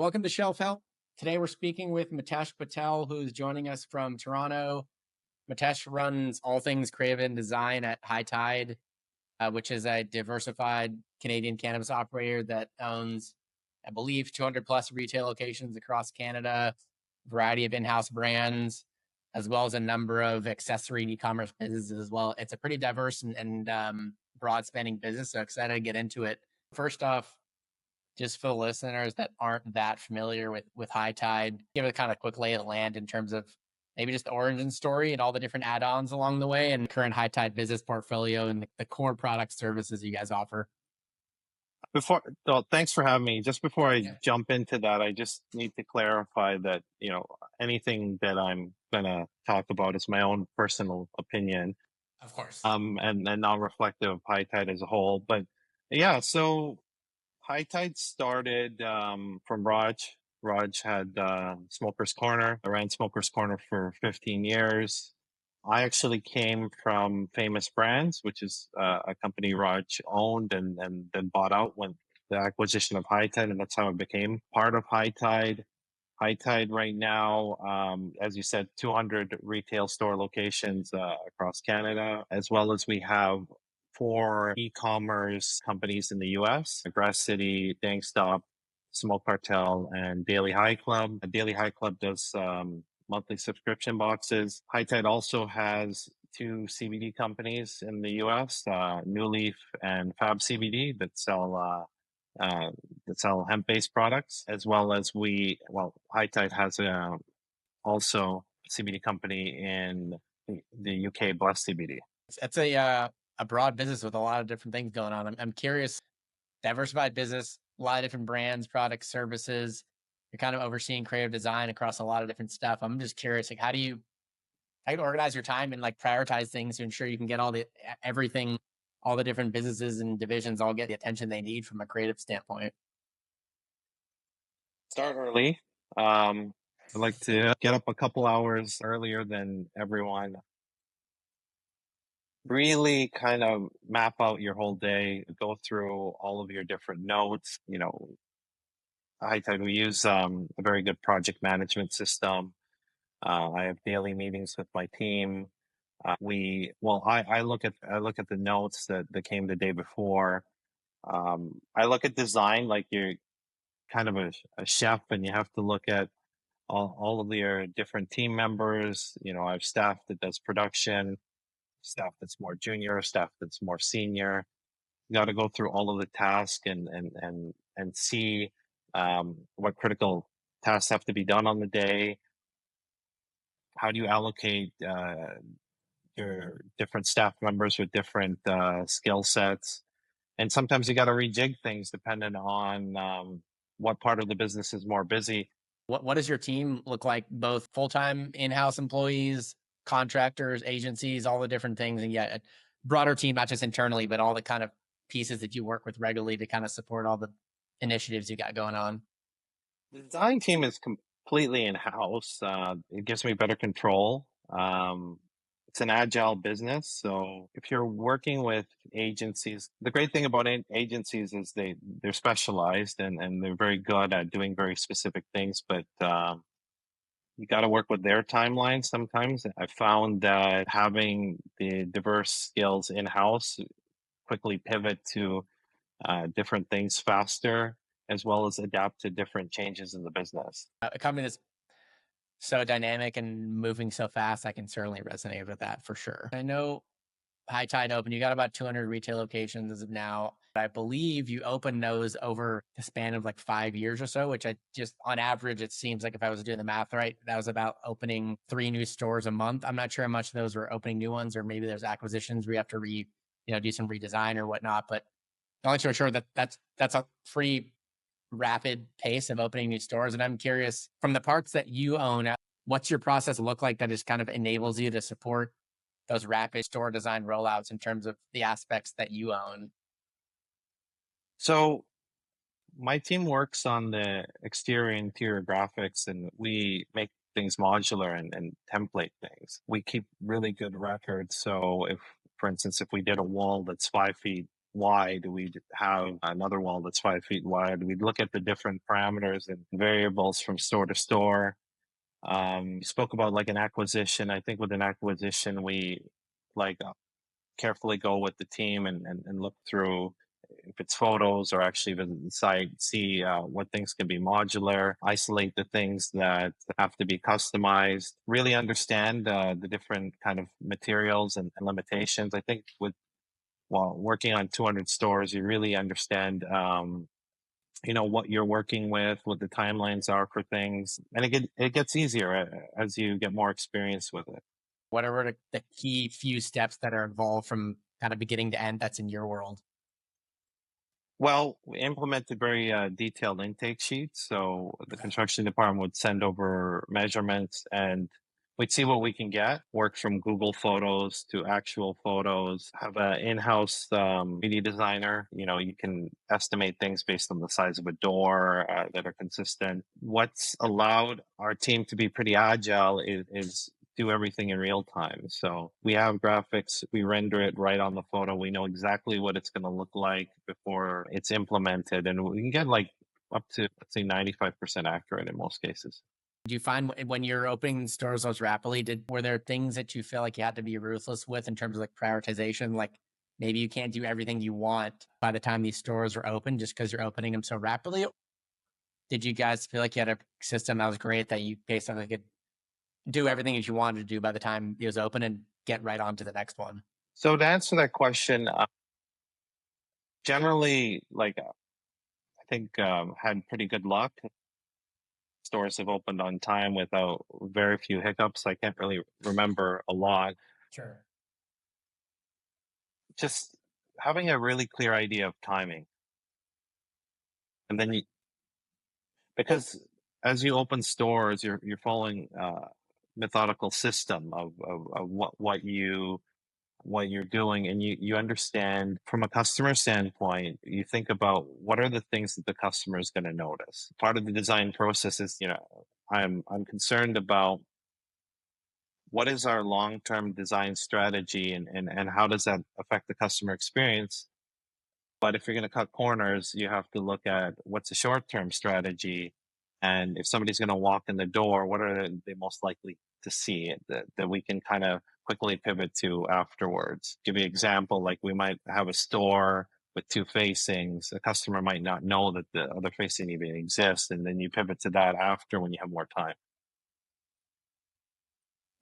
Welcome to Shelf Help. Today we're speaking with Mitesh Patel, who's joining us from Toronto. Mitesh runs all things creative and design at High Tide, which is a diversified Canadian cannabis operator that owns, I believe, 200 plus retail locations across Canada, a variety of in-house brands, as well as a number of accessory and e-commerce businesses as well. It's a pretty diverse and broad spanning business, so excited to get into it. First off, just for the listeners that aren't that familiar with High Tide, give it a kind of quick lay of the land in terms of maybe just the origin story and all the different add-ons along the way and current High Tide business portfolio and the core product services you guys offer. Thanks for having me. Just before I Yeah. jump into that, I just need to clarify that, anything that I'm going to talk about is my own personal opinion, Of course. and not reflective of High Tide as a whole. But yeah, so High Tide started, from Raj. Raj had, Smoker's Corner. I ran Smoker's Corner for 15 years. I actually came from Famous Brands, which is a company Raj owned and then bought out when the acquisition of High Tide, and that's how it became part of High Tide. High Tide right now, as you said, 200 retail store locations across Canada, as well as we have four e-commerce companies in the US: Grasscity, Stop, Smoke Cartel, and Daily High Club. Daily High Club does monthly subscription boxes. High Tide also has two CBD companies in the US, New Leaf and Fab CBD, uh, that sell hemp-based products, as well as High Tide has also a CBD company in the UK, Bless CBD. It's a broad business with a lot of different things going on. I'm curious, diversified business, a lot of different brands, products, services. You're kind of overseeing creative design across a lot of different stuff. I'm just curious, like, how do you organize your time and like prioritize things to ensure you can get everything, all the different businesses and divisions all get the attention they need from a creative standpoint? Start early. I like to get up a couple hours earlier than everyone. Really kind of map out your whole day, go through all of your different notes. High Tide, we use a very good project management system. I have daily meetings with my team. I look at the notes that came the day before. I look at design like you're kind of a chef, and you have to look at all of your different team members. I have staff that does production, staff that's more junior, staff that's more senior. You got to go through all of the tasks and see what critical tasks have to be done on the day. How do you allocate your different staff members with different skill sets? And sometimes you got to rejig things depending on what part of the business is more busy. What does your team look like? Both full-time in-house employees, contractors, agencies, all the different things, and yet a broader team, not just internally, but all the kind of pieces that you work with regularly to kind of support all the initiatives you got going on. The design team is completely in-house. It gives me better control. It's an agile business, so if you're working with agencies, the great thing about agencies is they're specialized and they're very good at doing very specific things, but you got to work with their timeline sometimes. I found that having the diverse skills in-house quickly pivot to different things faster, as well as adapt to different changes in the business. A company that's so dynamic and moving so fast, I can certainly resonate with that for sure. I know High Tide open, you got about 200 retail locations as of now. I believe you opened those over the span of like 5 years or so, which I just, on average, it seems like if I was doing the math right, that was about opening 3 new stores a month. I'm not sure how much of those were opening new ones, or maybe there's acquisitions where you have to do some redesign or whatnot. But long story short, that's a pretty rapid pace of opening new stores. And I'm curious, from the parts that you own, what's your process look like that just kind of enables you to support those rapid store design rollouts in terms of the aspects that you own? So my team works on the exterior and interior graphics, and we make things modular and template things. We keep really good records. So if, for instance, if we did a wall that's 5 feet wide? Do we have another wall that's 5 feet wide? We look at the different parameters and variables from store to store. You spoke about like an acquisition. I think with an acquisition, we like carefully go with the team and look through if it's photos or actually visit the site, see what things can be modular, isolate the things that have to be customized, really understand the different kind of materials and limitations. I think with while working on 200 stores, you really understand what you're working with, what the timelines are for things, and it gets easier as you get more experience with it. What are the key few steps that are involved from kind of beginning to end that's in your world? Well, we implemented very detailed intake sheets. So the construction department would send over measurements and we'd see what we can get, work from Google Photos to actual photos, have an in-house 3D designer. You can estimate things based on the size of a door that are consistent. What's allowed our team to be pretty agile is do everything in real time. So we have graphics, we render it right on the photo. We know exactly what it's going to look like before it's implemented. And we can get like up to, let's say, 95% accurate in most cases. Do you find when you're opening stores those rapidly, were there things that you feel like you had to be ruthless with in terms of like prioritization? Like maybe you can't do everything you want by the time these stores are open just because you're opening them so rapidly? Did you guys feel like you had a system that was great that you basically could do everything that you wanted to do by the time it was open and get right on to the next one? So to answer that question, generally, I think had pretty good luck. Stores have opened on time without very few hiccups. I can't really remember a lot. Sure. Just having a really clear idea of timing, and then because as you open stores, you're following a methodical system of what you're doing, and you understand from a customer standpoint. You think about what are the things that the customer is going to notice. Part of the design process is, I'm concerned about what is our long-term design strategy and how does that affect the customer experience. But if you're going to cut corners, you have to look at what's a short-term strategy. And if somebody's going to walk in the door, what are they most likely to see that we can kind of quickly pivot to afterwards? Give you an example, like we might have a store with two facings. A customer might not know that the other facing even exists. And then you pivot to that after when you have more time.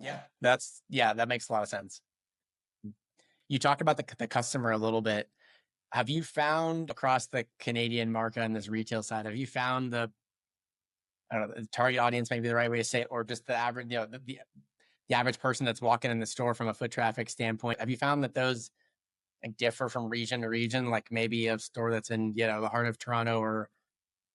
Yeah. That makes a lot of sense. You talk about the customer a little bit. Have you found across the Canadian market on this retail side, have you found I don't know, the target audience may be the right way to say it, or just the average, the average person that's walking in the store from a foot traffic standpoint? Have you found that those like differ from region to region? Like maybe a store that's in, the heart of Toronto, or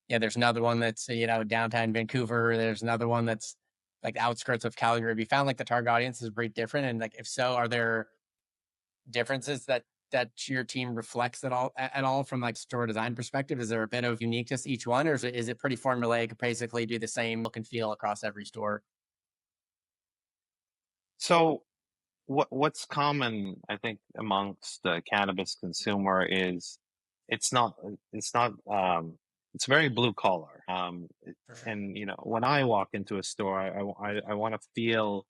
there's another one that's, downtown Vancouver. There's another one that's like the outskirts of Calgary. Have you found like the target audience is very different? And like, if so, are there differences that your team reflects at all from like store design perspective? Is there a bit of uniqueness to each one, or is it pretty formulaic, basically do the same look and feel across every store? So what's common, I think, amongst the cannabis consumer is it's not it's not it's very blue collar. For sure. And when I walk into a store, I want to feel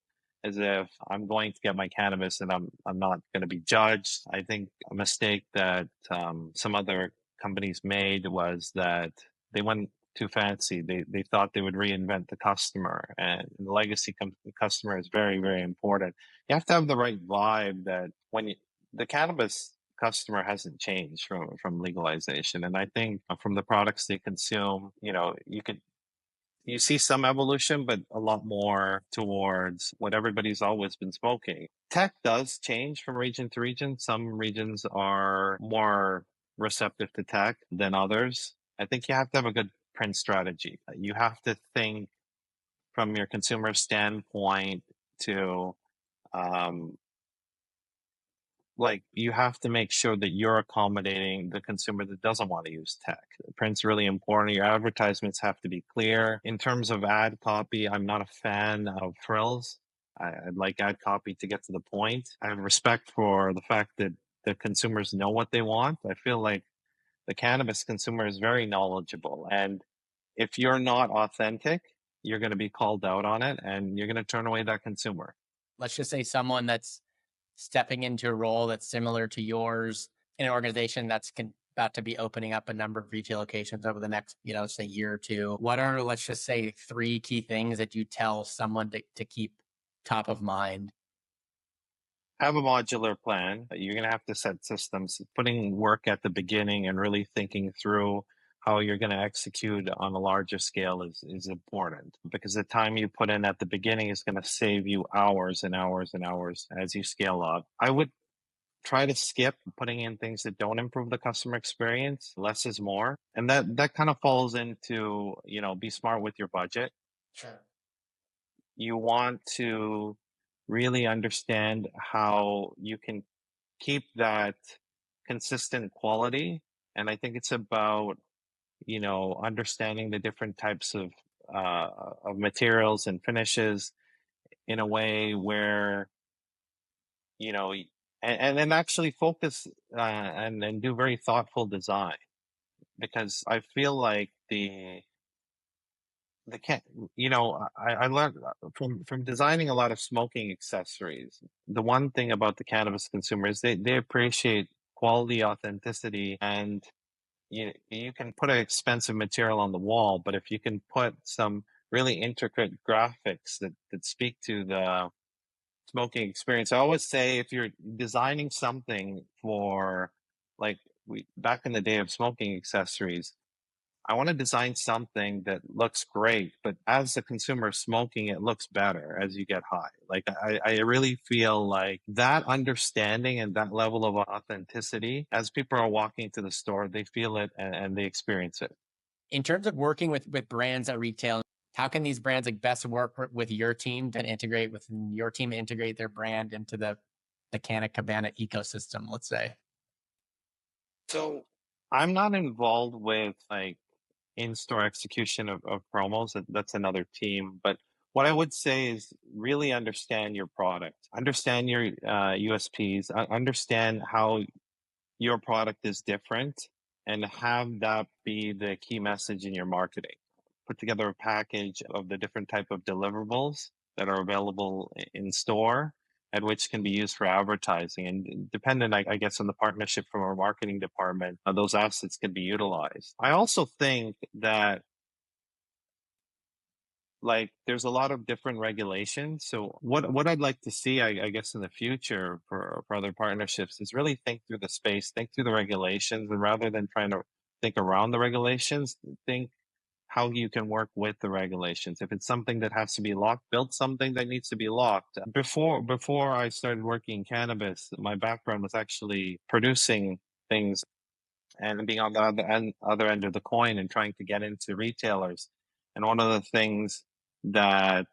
as if I'm going to get my cannabis and I'm not going to be judged. I think a mistake that some other companies made was that they went too fancy. They thought they would reinvent the customer, and the legacy customer is very, very important. You have to have the right vibe that the cannabis customer hasn't changed from legalization. And I think from the products they consume, you see some evolution, but a lot more towards what everybody's always been smoking. Tech does change from region to region. Some regions are more receptive to tech than others. I think you have to have a good print strategy. You have to think from your consumer standpoint to um, like you have to make sure that you're accommodating the consumer that doesn't want to use tech. Print's really important. Your advertisements have to be clear. In terms of ad copy, I'm not a fan of frills. I'd like ad copy to get to the point. I have respect for the fact that the consumers know what they want. I feel like the cannabis consumer is very knowledgeable. And if you're not authentic, you're going to be called out on it and you're going to turn away that consumer. Let's just say someone that's stepping into a role that's similar to yours in an organization that's about to be opening up a number of retail locations over the next, say year or two. What are, let's just say, three key things that you tell someone to keep top of mind? Have a modular plan. You're going to have to set systems, putting work at the beginning and really thinking through how you're going to execute on a larger scale is important, because the time you put in at the beginning is going to save you hours and hours and hours as you scale up. I would try to skip putting in things that don't improve the customer experience. Less is more. And that kind of falls into, be smart with your budget. Sure. You want to really understand how you can keep that consistent quality. And I think it's about, understanding the different types of materials and finishes in a way where, you know, and then actually focus and do very thoughtful design, because I feel like the can I learned from designing a lot of smoking accessories. The one thing about the cannabis consumers, they appreciate quality, authenticity, and you can put an expensive material on the wall, but if you can put some really intricate graphics that speak to the smoking experience. I always say, if you're designing something for, like, we back in the day of smoking accessories, I want to design something that looks great, but as the consumer smoking, it looks better as you get high. Like, I really feel like that understanding and that level of authenticity, as people are walking to the store, they feel it and they experience it. In terms of working with brands at retail, how can these brands like best work with your team to integrate within your team, to integrate their brand into the Canna Cabana ecosystem, let's say? So I'm not involved with like in-store execution of promos. That's another team. But what I would say is really understand your product, understand your USPs, understand how your product is different, and have that be the key message in your marketing. Put together a package of the different type of deliverables that are available in store, and which can be used for advertising. And dependent, I guess, on the partnership from our marketing department, those assets can be utilized. I also think that, like, there's a lot of different regulations. So what I'd like to see, I guess, in the future for other partnerships is really think through the space, think through the regulations, and rather than trying to think around the regulations, think how you can work with the regulations. If it's something that has to be locked, build something that needs to be locked. Before I started working in cannabis, my background was actually producing things and being on the other end of the coin and trying to get into retailers. And one of the things that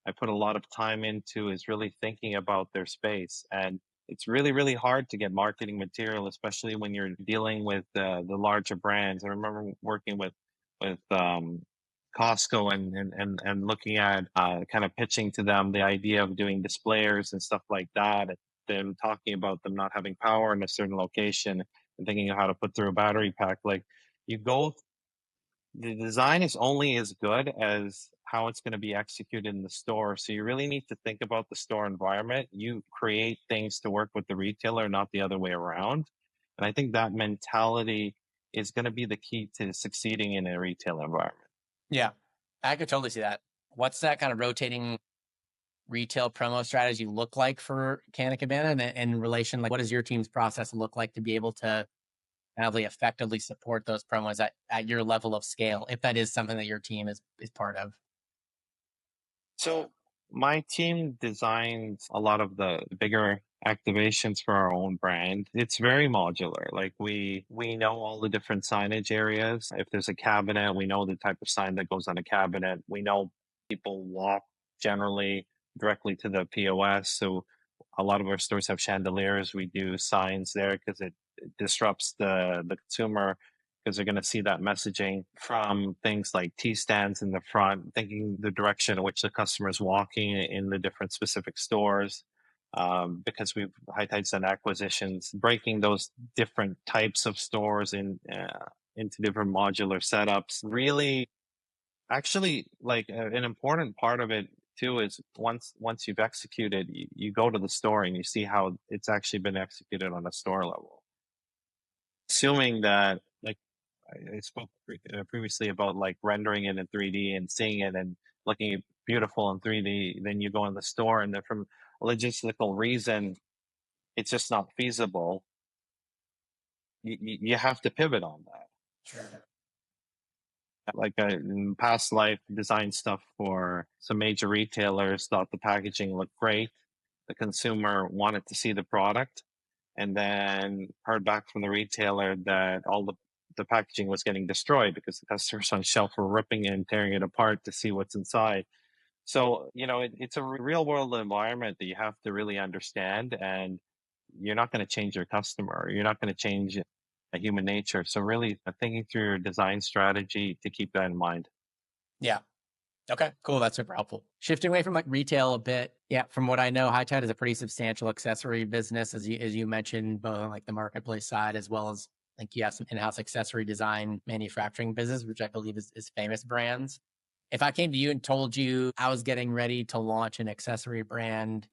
I put a lot of time into is really thinking about their space. And it's really, really hard to get marketing material, especially when you're dealing with the larger brands. I remember working with Costco and looking at kind of pitching to them the idea of doing displayers and stuff like that. And them talking about them not having power in a certain location and thinking of how to put through a battery pack. Like, you go, the design is only as good as how it's going to be executed in the store. So you really need to think about the store environment. You create things to work with the retailer, not the other way around. And I think that mentality is going to be the key to succeeding in a retail environment. Yeah, I could totally see that. What's that kind of rotating retail promo strategy look like for Canna Cabana, and in relation, like, what does your team's process look like to be able to kind of like effectively support those promos at your level of scale, if that is something that your team is part of? So my team designs a lot of the bigger activations for our own brand. It's very modular. Like, we know all the different signage areas. If there's a cabinet, we know the type of sign that goes on a cabinet. We know people walk generally directly to the POS. So a lot of our stores have chandeliers. We do signs there because it disrupts the consumer, because they're going to see that messaging from things like T stands in the front, thinking the direction in which the customer is walking in the different specific stores. because High Tide's done acquisitions, breaking those different types of stores into different modular setups. Really, actually, like an important part of it too is once you've executed, you go to the store and you see how it's actually been executed on a store level. Assuming that, like I spoke previously about like rendering it in 3D and seeing it and looking beautiful in 3D, then you go in the store and then from a logistical reason, it's just not feasible. You have to pivot on that. Sure. Like in past life, designed stuff for some major retailers, thought the packaging looked great. The consumer wanted to see the product, and then heard back from the retailer that all the packaging was getting destroyed because the customers on shelf were ripping it and tearing it apart to see what's inside. So, it's a real world environment that you have to really understand, and you're not going to change your customer. You're not going to change a human nature. So really thinking through your design strategy to keep that in mind. Yeah. Okay, cool. That's super helpful. Shifting away from like retail a bit. Yeah, from what I know, High Tide is a pretty substantial accessory business, as you mentioned, both on like the marketplace side as well as like you have some in-house accessory design manufacturing business, which I believe is Famous Brands. If I came to you and told you I was getting ready to launch an accessory brand,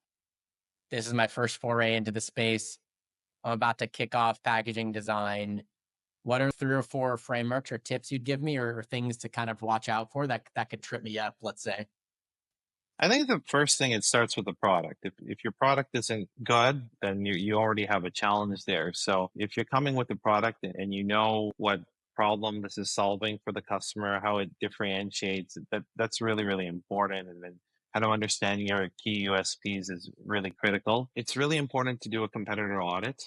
this is my first foray into the space. I'm about to kick off packaging design. What are 3 or 4 frameworks or tips you'd give me or things to kind of watch out for that could trip me up, let's say? I think the first thing, it starts with the product. If your product isn't good, then you already have a challenge there. So if you're coming with a product and you know what problem this is solving for the customer, how it differentiates, that's really, really important. And then kind of understanding your key USPs is really critical. It's really important to do a competitor audit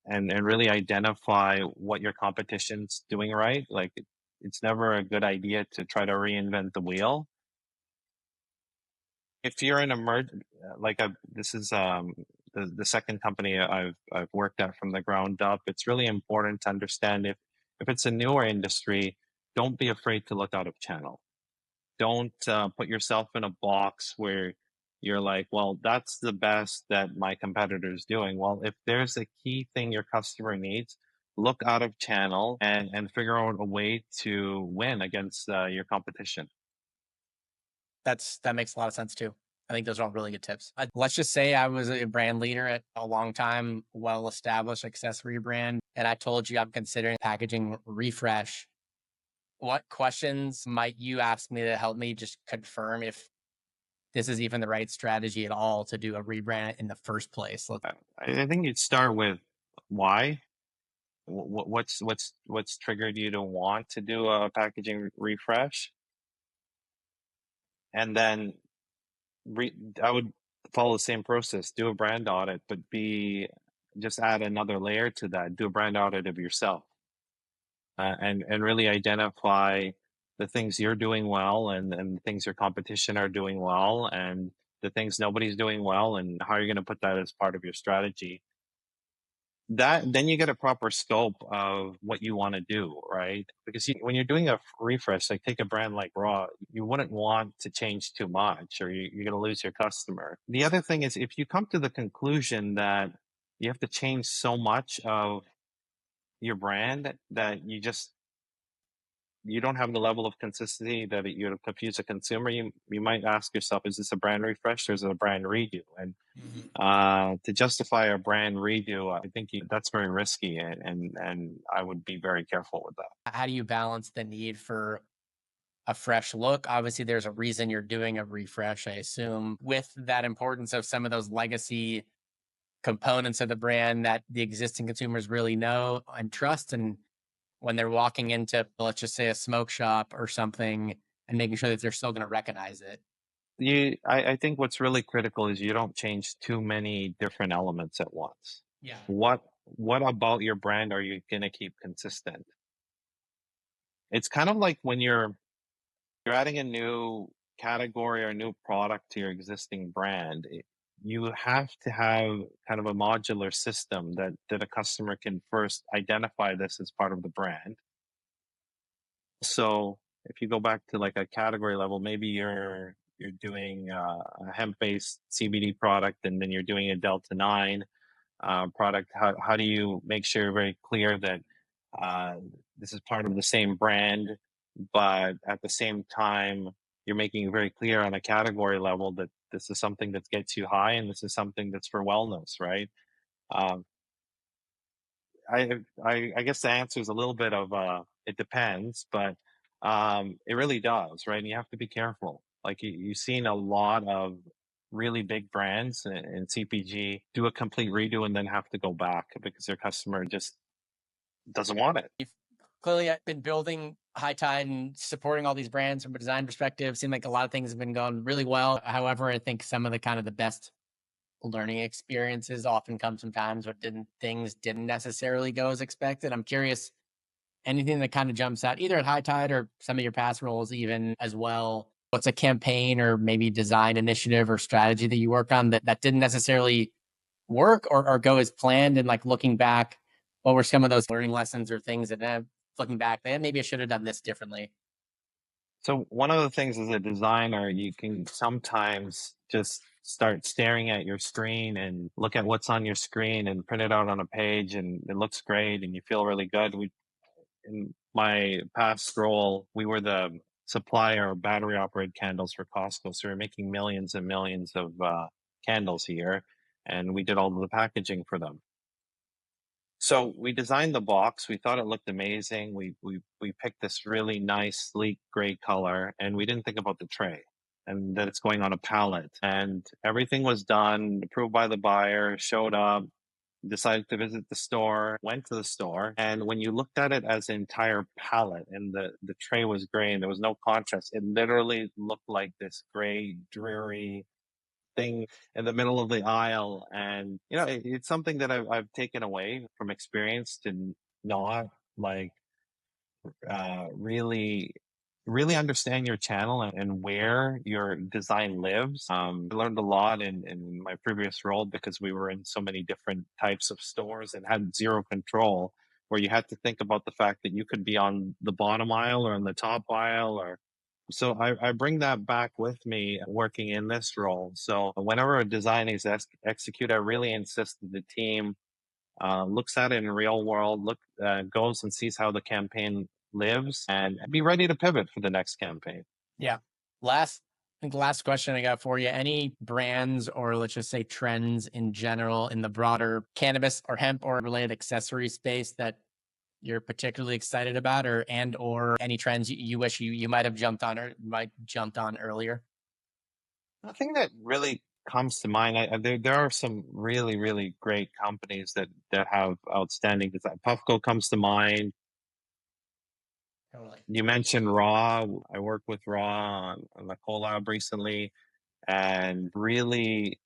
and really identify what your competition's doing right. Like it's never a good idea to try to reinvent the wheel. If you're in a merge, this is the second company I've worked at from the ground up. It's really important to understand if it's a newer industry, don't be afraid to look out of channel. Don't put yourself in a box where you're like, well, that's the best that my competitor is doing. Well, if there's a key thing your customer needs, look out of channel and figure out a way to win against your competition. That makes a lot of sense too. I think those are all really good tips. Let's just say I was a brand leader at a long time, well established accessory brand, and I told you I'm considering packaging refresh. What questions might you ask me to help me just confirm if this is even the right strategy at all to do a rebrand in the first place? I think you'd start with why. What's triggered you to want to do a packaging refresh, and then I would follow the same process. Do a brand audit, but be just add another layer to that. Do a brand audit of yourself, and really identify the things you're doing well and the things your competition are doing well and the things nobody's doing well and how you're going to put that as part of your strategy. That then you get a proper scope of what you want to do, right? Because when you're doing a refresh, like take a brand like Raw, you wouldn't want to change too much or you're going to lose your customer. The other thing is if you come to the conclusion that you have to change so much of your brand that you don't have the level of consistency that you'll confuse a consumer, you might ask yourself, is this a brand refresh or is it a brand redo? And to justify a brand redo, I think that's very risky, and I would be very careful with that. How do you balance the need for a fresh look? Obviously, there's a reason you're doing a refresh, I assume, with that importance of some of those legacy components of the brand that the existing consumers really know and trust. And when they're walking into, let's just say, a smoke shop or something, and making sure that they're still going to recognize it. I think what's really critical is you don't change too many different elements at once. Yeah. What about your brand are you going to keep consistent? It's kind of like when you're adding a new category or a new product to your existing brand. You have to have kind of a modular system that a customer can first identify this as part of the brand. So if you go back to like a category level, maybe you're doing a hemp-based CBD product, and then you're doing a Delta 9 product. How do you make sure you're very clear that uh, this is part of the same brand, but at the same time, you're making it very clear on a category level that this is something that gets you high and this is something that's for wellness, right? Um, I guess the answer is a little bit of it depends, but it really does, right? And you have to be careful. Like you've seen a lot of really big brands in CPG do a complete redo and then have to go back because their customer just doesn't want it. You've clearly been building High Tide and supporting all these brands from a design perspective. Seemed like a lot of things have been going really well. However, I think some of the kind of the best learning experiences often comes from times where things didn't necessarily go as expected. I'm curious, anything that kind of jumps out, either at High Tide or some of your past roles, even as well. What's a campaign or maybe design initiative or strategy that you work on that didn't necessarily work or go as planned? And like looking back, what were some of those learning lessons or things that looking back, man, maybe I should have done this differently? So one of the things as a designer, you can sometimes just start staring at your screen and look at what's on your screen and print it out on a page and it looks great and you feel really good. In my past role, we were the supplier of battery operated candles for Costco. So we are making millions and millions of candles a year, and we did all of the packaging for them. So we designed the box. We thought it looked amazing. We picked this really nice, sleek gray color, and we didn't think about the tray and that it's going on a pallet. And everything was done, approved by the buyer, showed up, decided to visit the store, went to the store, and when you looked at it as an entire palette and the tray was gray and there was no contrast, it literally looked like this gray, dreary thing in the middle of the aisle. And it's something that I've taken away from experience to not like really understand your channel and where your design lives. I learned a lot in my previous role because we were in so many different types of stores and had zero control, where you had to think about the fact that you could be on the bottom aisle or on the top aisle. Or so I bring that back with me working in this role. So whenever a design is execute, I really insist that the team looks at it in real world, goes and sees how the campaign lives, and be ready to pivot for the next campaign. Yeah. I think the last question I got for you, any brands or let's just say trends in general in the broader cannabis or hemp or related accessory space that you're particularly excited about or any trends you wish you might have jumped on or might jumped on earlier? I think that really comes to mind. There are some really great companies that have outstanding design. Puffco comes to mind. Totally. You mentioned Raw. I worked with Raw on a collab recently, and really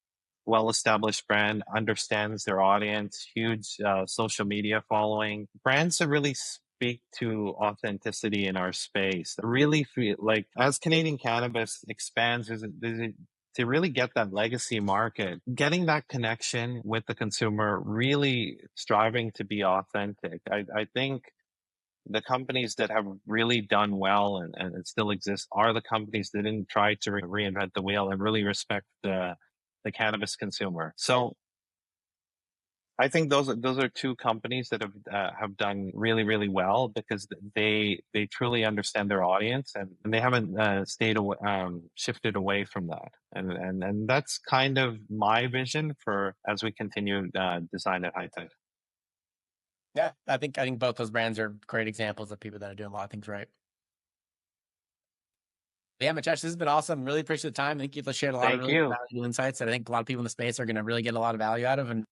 well-established brand, understands their audience, huge social media following. Brands that really speak to authenticity in our space. Really feel like as Canadian cannabis expands, to really get that legacy market, getting that connection with the consumer, really striving to be authentic. I think the companies that have really done well and it still exists are the companies that didn't try to reinvent the wheel and really respect the cannabis consumer. So I think those are two companies that have done really well because they truly understand their audience and they haven't stayed away, shifted away from that. And that's kind of my vision for as we continue design at High Tide. Yeah, I think both those brands are great examples of people that are doing a lot of things right. Yeah, Mitesh, this has been awesome. Really appreciate the time. I think you've shared a lot of Thank really you. valuable insights that I think a lot of people in the space are going to really get a lot of value out of. And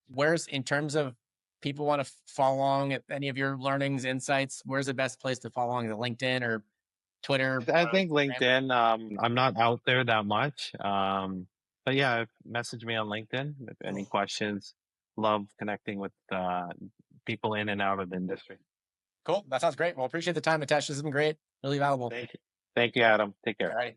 where's in terms of people want to follow along at any of your learnings, insights, where's the best place to follow along? The LinkedIn or Twitter? I think LinkedIn. I'm not out there that much, but yeah, message me on LinkedIn if any questions. Love connecting with people in and out of the industry. Cool. That sounds great. Well, appreciate the time, Mitesh. This has been great. Really valuable. Thank you, Adam. Take care. All right.